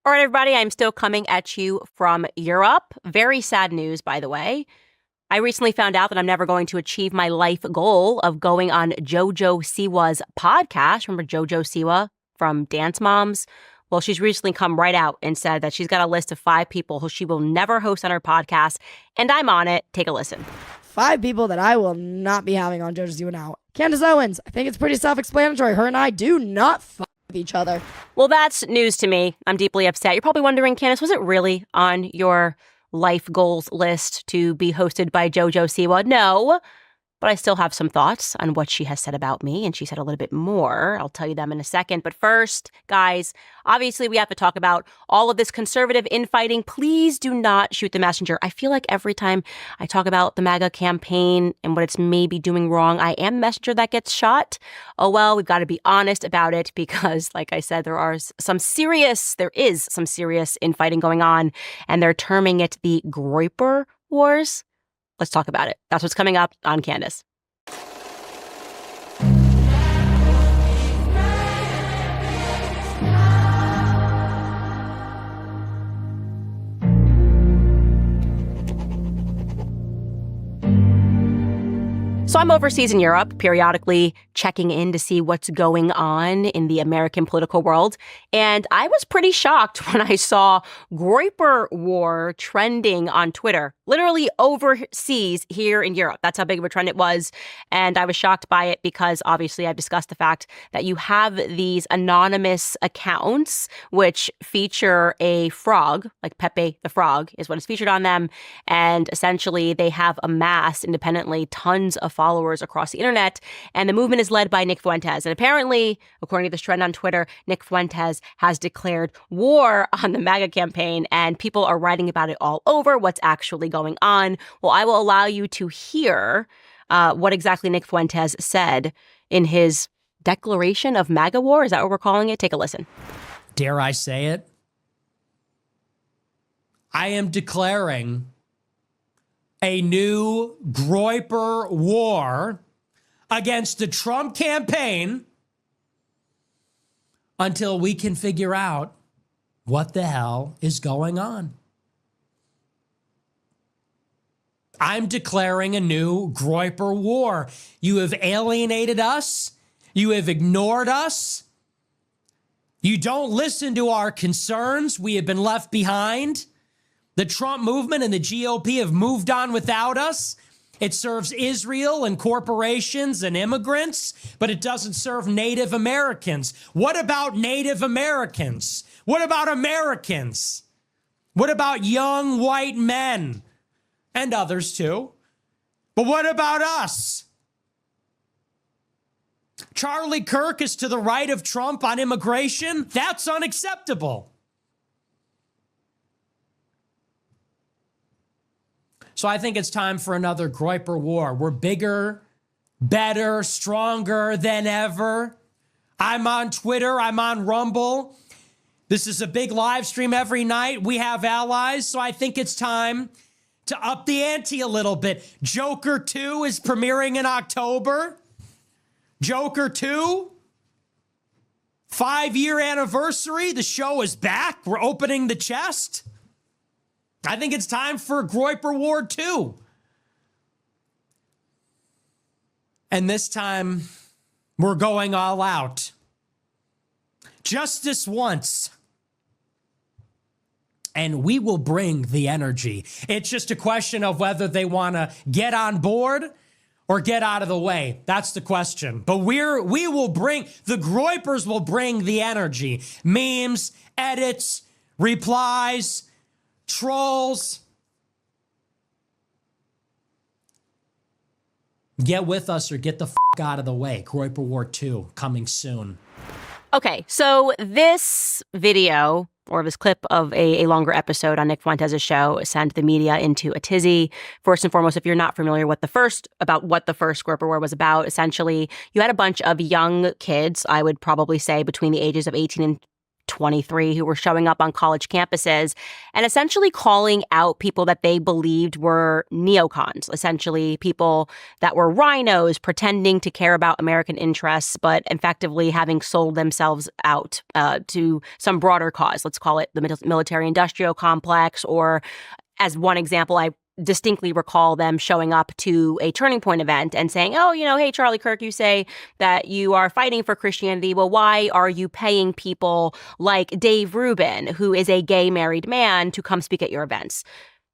All right, everybody, I'm still coming at you from Europe. Very sad news, by the way. I recently found out that I'm never going to achieve my life goal of going on Jojo Siwa's podcast. Remember Jojo Siwa from Dance Moms? Well, she's recently come right out and said that she's got a list of 5 people who she will never host on her podcast, and I'm on it. Take a listen. 5 people that I will not be having on Jojo Siwa now. Candace Owens. I think it's pretty self-explanatory. Her and I do not fuck with each other. Well, that's news to me. I'm deeply upset. You're probably wondering, Candace, was it really on your life goals list to be hosted by Jojo Siwa? No, but I still have some thoughts on what she has said about me, and she said a little bit more. I'll tell you them in a second. But first, guys, obviously we have to talk about all of this conservative infighting. Please do not shoot the messenger. I feel like every time I talk about the MAGA campaign and what it's maybe doing wrong, I am the messenger that gets shot. Oh, well, we've got to be honest about it because, like I said, there is some serious infighting going on, and they're terming it the Groyper Wars. Let's talk about it. That's what's coming up on Candace. So I'm overseas in Europe, periodically checking in to see what's going on in the American political world. And I was pretty shocked when I saw Groyper War trending on Twitter, literally overseas here in Europe. That's how big of a trend it was. And I was shocked by it because obviously I've discussed the fact that you have these anonymous accounts which feature a frog, like Pepe the Frog is what is featured on them. And essentially they have amassed independently tons of followers across the internet, and the movement is led by Nick Fuentes. And apparently, according to this trend on Twitter, Nick Fuentes has declared war on the MAGA campaign, and people are writing about it all over, what's actually going on. Well, I will allow you to hear what exactly Nick Fuentes said in his declaration of MAGA war. Is that what we're calling it? Take a listen. Dare I say it? I am declaring a new Groyper war against the Trump campaign until we can figure out what the hell is going on. I'm declaring a new Groyper war. You have alienated us. You have ignored us. You don't listen to our concerns. We have been left behind. The Trump movement and the GOP have moved on without us. It serves Israel and corporations and immigrants, but it doesn't serve Native Americans. What about Native Americans? What about Americans? What about young white men? And others too. But what about us? Charlie Kirk is to the right of Trump on immigration? That's unacceptable. So I think it's time for another Groyper war. We're bigger, better, stronger than ever. I'm on Twitter. I'm on Rumble. This is a big live stream every night. We have allies. So I think it's time to up the ante a little bit. Joker 2 is premiering in October. Joker 2, 5-year anniversary. The show is back. We're opening the chest. I think it's time for Groyper War 2. And this time, we're going all out. Justice once. And we will bring the energy. It's just a question of whether they want to get on board or get out of the way. That's the question. But we will bring, the Groypers will bring the energy. Memes, edits, replies, trolls. Get with us or get the out of the way. Groyper War 2 coming soon. Okay, so this video or this clip of a longer episode on Nick Fuentes' show sent the media into a tizzy. First and foremost, if you're not familiar with what the first Groyper War was about, essentially you had a bunch of young kids, I would probably say between the ages of 18 and 23 who were showing up on college campuses and essentially calling out people that they believed were neocons, essentially people that were rhinos pretending to care about American interests, but effectively having sold themselves out to some broader cause. Let's call it the military-industrial complex, or as one example, I distinctly recall them showing up to a Turning Point event and saying, oh, hey, Charlie Kirk, you say that you are fighting for Christianity. Well, why are you paying people like Dave Rubin, who is a gay married man, to come speak at your events?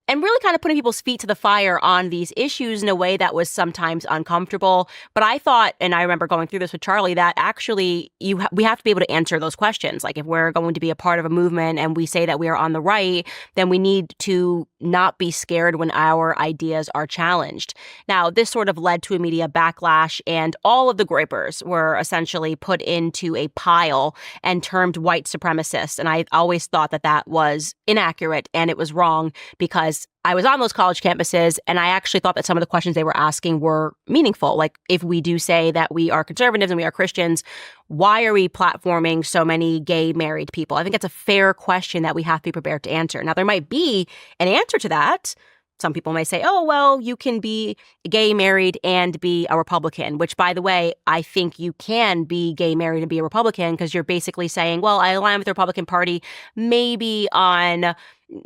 And really kind of putting people's feet to the fire on these issues in a way that was sometimes uncomfortable. But I thought, and I remember going through this with Charlie, that actually we have to be able to answer those questions. Like if we're going to be a part of a movement and we say that we are on the right, then we need to not be scared when our ideas are challenged. Now, this sort of led to a media backlash, and all of the Groypers were essentially put into a pile and termed white supremacists. And I always thought that that was inaccurate and it was wrong, because I was on those college campuses and I actually thought that some of the questions they were asking were meaningful. Like, if we do say that we are conservatives and we are Christians, why are we platforming so many gay married people? I think it's a fair question that we have to be prepared to answer. Now, there might be an answer to that. Some people may say, oh, well, you can be gay married and be a Republican, which, by the way, I think you can be gay married and be a Republican, because you're basically saying, well, I align with the Republican Party maybe on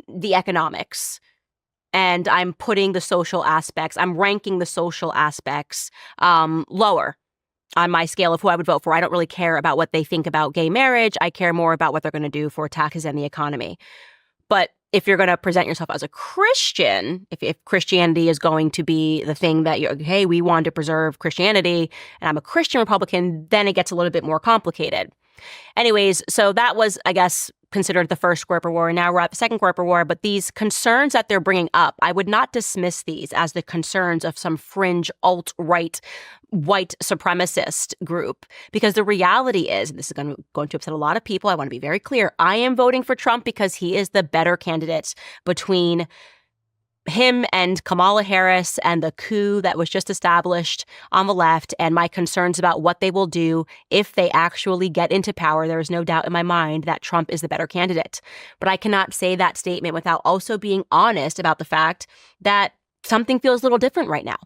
the economics. And I'm putting the social aspects, I'm ranking the social aspects lower on my scale of who I would vote for. I don't really care about what they think about gay marriage. I care more about what they're going to do for taxes and the economy. But if you're going to present yourself as a Christian, if Christianity is going to be the thing that you're, hey, we want to preserve Christianity, and I'm a Christian Republican, then it gets a little bit more complicated. Anyways, so that was, I guess, considered the first Groyper War, and now we're at the second Groyper War. But these concerns that they're bringing up, I would not dismiss these as the concerns of some fringe alt-right white supremacist group, because the reality is, and this is going to upset a lot of people, I want to be very clear, I am voting for Trump because he is the better candidate between him and Kamala Harris and the coup that was just established on the left, and my concerns about what they will do if they actually get into power. There is no doubt in my mind that Trump is the better candidate. But I cannot say that statement without also being honest about the fact that something feels a little different right now.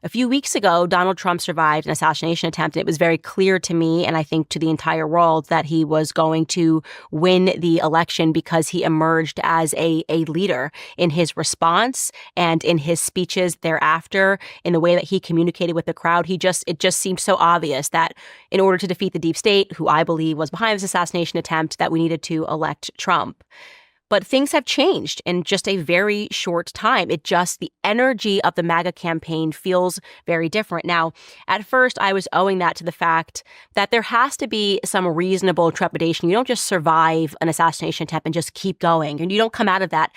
A few weeks ago, Donald Trump survived an assassination attempt. It was very clear to me, and I think to the entire world, that he was going to win the election because he emerged as a leader in his response and in his speeches thereafter, in the way that he communicated with the crowd. It just seemed so obvious that in order to defeat the deep state, who I believe was behind this assassination attempt, that we needed to elect Trump. But things have changed in just a very short time. The energy of the MAGA campaign feels very different. Now, at first, I was owing that to the fact that there has to be some reasonable trepidation. You don't just survive an assassination attempt and just keep going. And you don't come out of that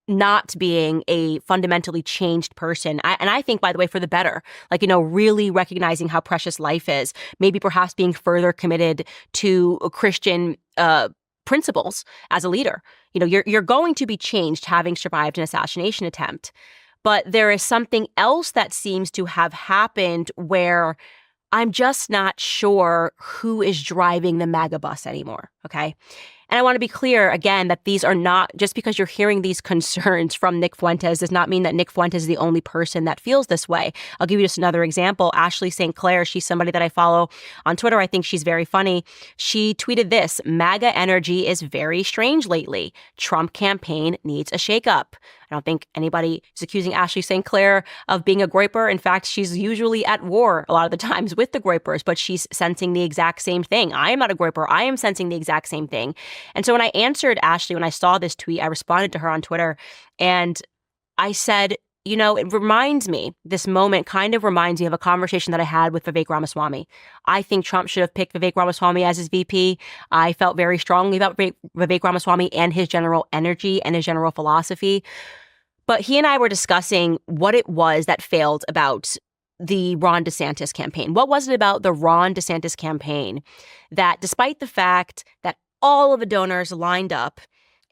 not being a fundamentally changed person. And I think, by the way, for the better, really recognizing how precious life is, maybe perhaps being further committed to Christian principles as a leader. You're going to be changed having survived an assassination attempt. But there is something else that seems to have happened where I'm just not sure who is driving the MAGA bus anymore, okay? And I want to be clear, again, that these are not, just because you're hearing these concerns from Nick Fuentes does not mean that Nick Fuentes is the only person that feels this way. I'll give you just another example. Ashley St. Clair, she's somebody that I follow on Twitter. I think she's very funny. She tweeted this: MAGA energy is very strange lately. Trump campaign needs a shakeup. I don't think anybody is accusing Ashley St. Clair of being a Groyper. In fact, she's usually at war a lot of the times with the Groypers, but she's sensing the exact same thing. I am not a Groyper. I am sensing the exact same thing. And so when I answered Ashley, when I saw this tweet, I responded to her on Twitter and I said, this moment kind of reminds me of a conversation that I had with Vivek Ramaswamy. I think Trump should have picked Vivek Ramaswamy as his VP. I felt very strongly about Vivek Ramaswamy and his general energy and his general philosophy. But he and I were discussing what it was that failed about the Ron DeSantis campaign. What was it about the Ron DeSantis campaign that, despite the fact that all of the donors lined up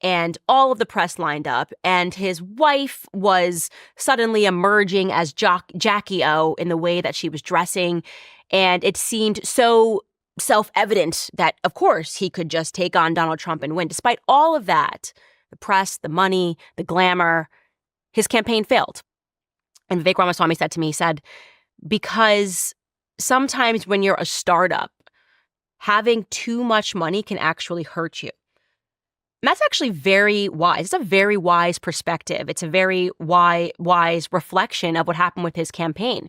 and all of the press lined up, and his wife was suddenly emerging as Jackie O in the way that she was dressing, and it seemed so self-evident that, of course, he could just take on Donald Trump and win. Despite all of that, the press, the money, the glamour, his campaign failed. And Vivek Ramaswamy said to me, he said, because sometimes when you're a startup, having too much money can actually hurt you. And that's actually very wise. It's a very wise perspective. It's a very wise reflection of what happened with his campaign.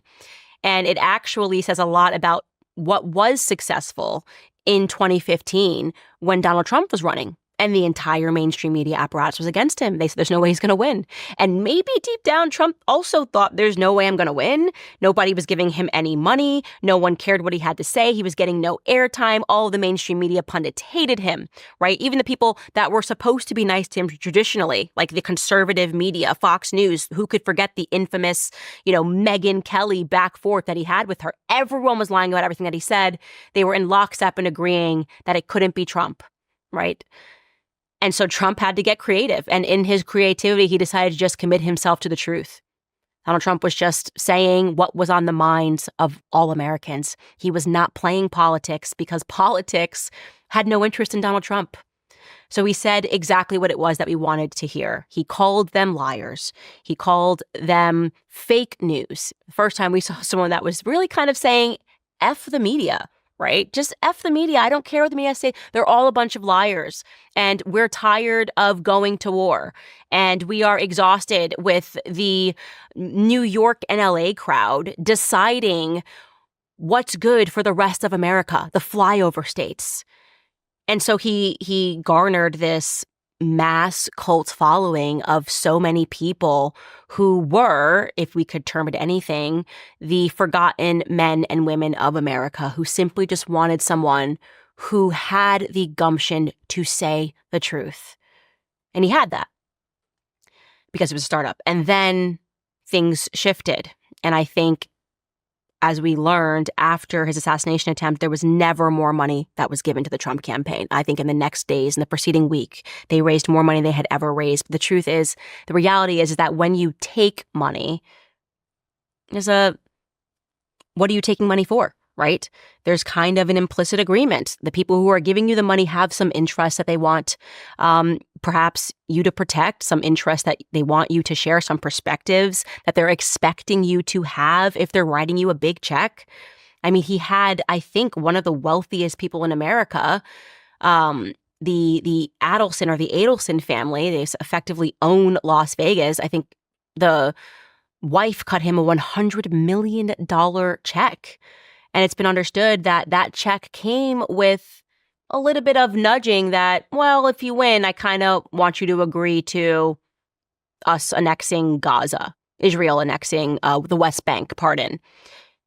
And it actually says a lot about what was successful in 2015 when Donald Trump was running and the entire mainstream media apparatus was against him. They said there's no way he's going to win. And maybe deep down, Trump also thought there's no way I'm going to win. Nobody was giving him any money. No one cared what he had to say. He was getting no airtime. All of the mainstream media pundits hated him, right? Even the people that were supposed to be nice to him traditionally, like the conservative media, Fox News, who could forget the infamous, Megyn Kelly back forth that he had with her. Everyone was lying about everything that he said. They were in lockstep and agreeing that it couldn't be Trump, right? And so Trump had to get creative. And in his creativity, he decided to just commit himself to the truth. Donald Trump was just saying what was on the minds of all Americans. He was not playing politics because politics had no interest in Donald Trump. So he said exactly what it was that we wanted to hear. He called them liars. He called them fake news. The first time we saw someone that was really kind of saying, F the media. Right? Just F the media. I don't care what the media say. They're all a bunch of liars. And we're tired of going to war. And we are exhausted with the New York and LA crowd deciding what's good for the rest of America, the flyover states. And so he garnered this mass cult following of so many people who were, if we could term it anything, the forgotten men and women of America who simply just wanted someone who had the gumption to say the truth. And he had that because it was a startup. And then things shifted. And I think as we learned after his assassination attempt, there was never more money that was given to the Trump campaign. I think in the next days, in the preceding week, they raised more money than they had ever raised. But the truth is, the reality is that when you take money, what are you taking money for, right? There's kind of an implicit agreement. The people who are giving you the money have some interests that they want perhaps you to protect, some interests that they want you to share, some perspectives that they're expecting you to have if they're writing you a big check. I mean, he had, I think, one of the wealthiest people in America, the Adelson or the Adelson family. They effectively own Las Vegas. I think the wife cut him a $100 million check. And it's been understood that that check came with a little bit of nudging that, well, if you win, I kind of want you to agree to us annexing Gaza, Israel annexing the West Bank, pardon.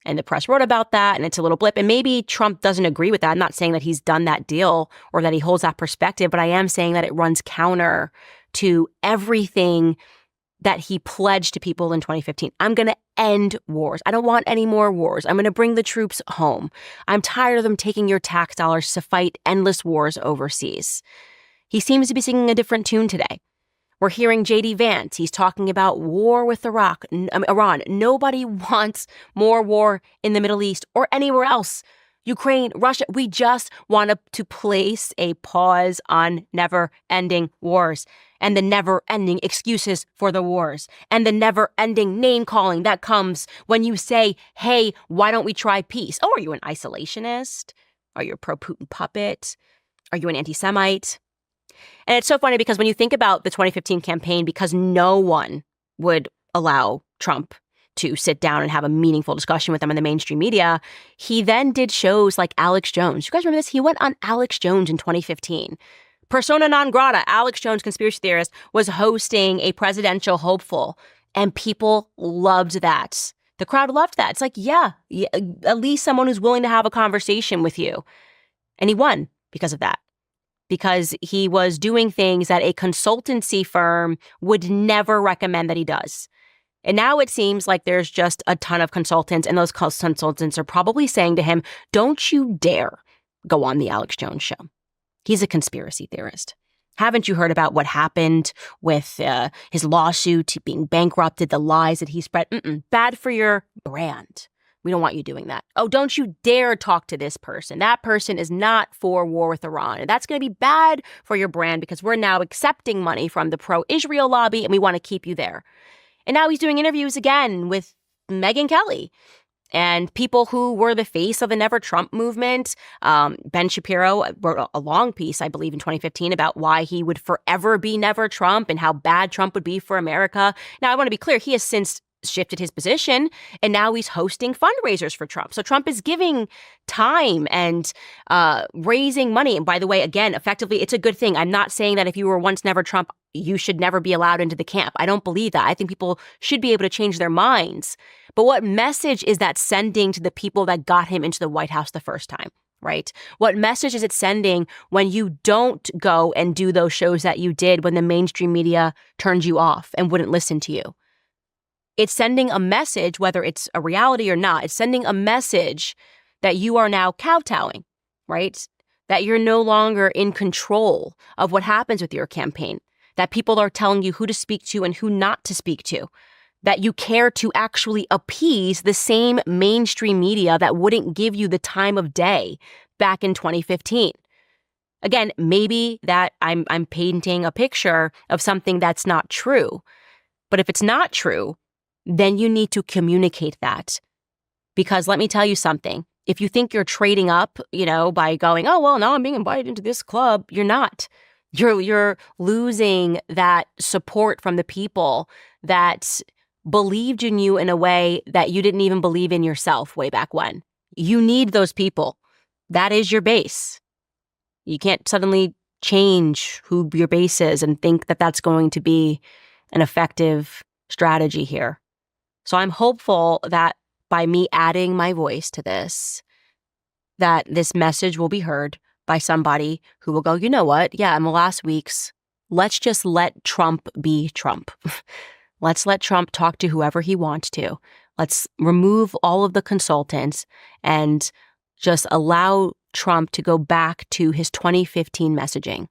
And the press wrote about that, and it's a little blip. And maybe Trump doesn't agree with that. I'm not saying that he's done that deal or that he holds that perspective, but I am saying that it runs counter to everything that he pledged to people in 2015. I'm going to end wars. I don't want any more wars. I'm going to bring the troops home. I'm tired of them taking your tax dollars to fight endless wars overseas. He seems to be singing a different tune today. We're hearing J.D. Vance. He's talking about war with Iran. Nobody wants more war in the Middle East or anywhere else. Ukraine, Russia, we just want to place a pause on never-ending wars and the never-ending excuses for the wars and the never-ending name-calling that comes when you say, hey, why don't we try peace? Oh, are you an isolationist? Are you a pro-Putin puppet? Are you an anti-Semite? And it's so funny because when you think about the 2015 campaign, because no one would allow Trump to sit down and have a meaningful discussion with them in the mainstream media, he then did shows like Alex Jones. You guys remember this? He went on Alex Jones in 2015. Persona non grata, Alex Jones, conspiracy theorist, was hosting a presidential hopeful, and people loved that. The crowd loved that. It's like, yeah, at least someone who's willing to have a conversation with you. And he won because of that. Because he was doing things that a consultancy firm would never recommend that he does. And now it seems like there's just a ton of consultants, and those consultants are probably saying to him, don't you dare go on the Alex Jones show. He's a conspiracy theorist. Haven't you heard about what happened with his lawsuit, being bankrupted, the lies that he spread? Bad for your brand. We don't want you doing that. Oh, don't you dare talk to this person. That person is not for war with Iran. And that's going to be bad for your brand because we're now accepting money from the pro-Israel lobby and we want to keep you there. And now he's doing interviews again with Megyn Kelly and people who were the face of the Never Trump movement. Ben Shapiro wrote a long piece, I believe, in 2015 about why he would forever be Never Trump and how bad Trump would be for America. Now, I want to be clear. He has since shifted his position, and now he's hosting fundraisers for Trump. So Trump is giving time and raising money. And by the way, again, effectively, it's a good thing. I'm not saying that if you were once Never Trump, you should never be allowed into the camp. I don't believe that. I think people should be able to change their minds. But what message is that sending to the people that got him into the White House the first time, right? What message is it sending when you don't go and do those shows that you did when the mainstream media turned you off and wouldn't listen to you? It's sending a message, whether it's a reality or not, it's sending a message that you are now kowtowing, right? That you're no longer in control of what happens with your campaign, that people are telling you who to speak to and who not to speak to, that you care to actually appease the same mainstream media that wouldn't give you the time of day back in 2015. Again, maybe that I'm painting a picture of something that's not true. But if it's not true, then you need to communicate that. Because let me tell you something. If you think you're trading up, by going, oh, well, now I'm being invited into this club, you're not. You're losing that support from the people that believed in you in a way that you didn't even believe in yourself way back when. You need those people. That is your base. You can't suddenly change who your base is and think that that's going to be an effective strategy here. So I'm hopeful that by me adding my voice to this, that this message will be heard by somebody who will go, you know what? Yeah, in the last weeks, let's just let Trump be Trump. Let's let Trump talk to whoever he wants to. Let's remove all of the consultants and just allow Trump to go back to his 2015 messaging.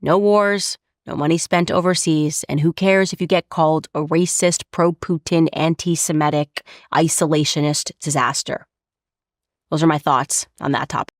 No wars. No money spent overseas, and who cares if you get called a racist, pro-Putin, anti-Semitic, isolationist disaster? Those are my thoughts on that topic.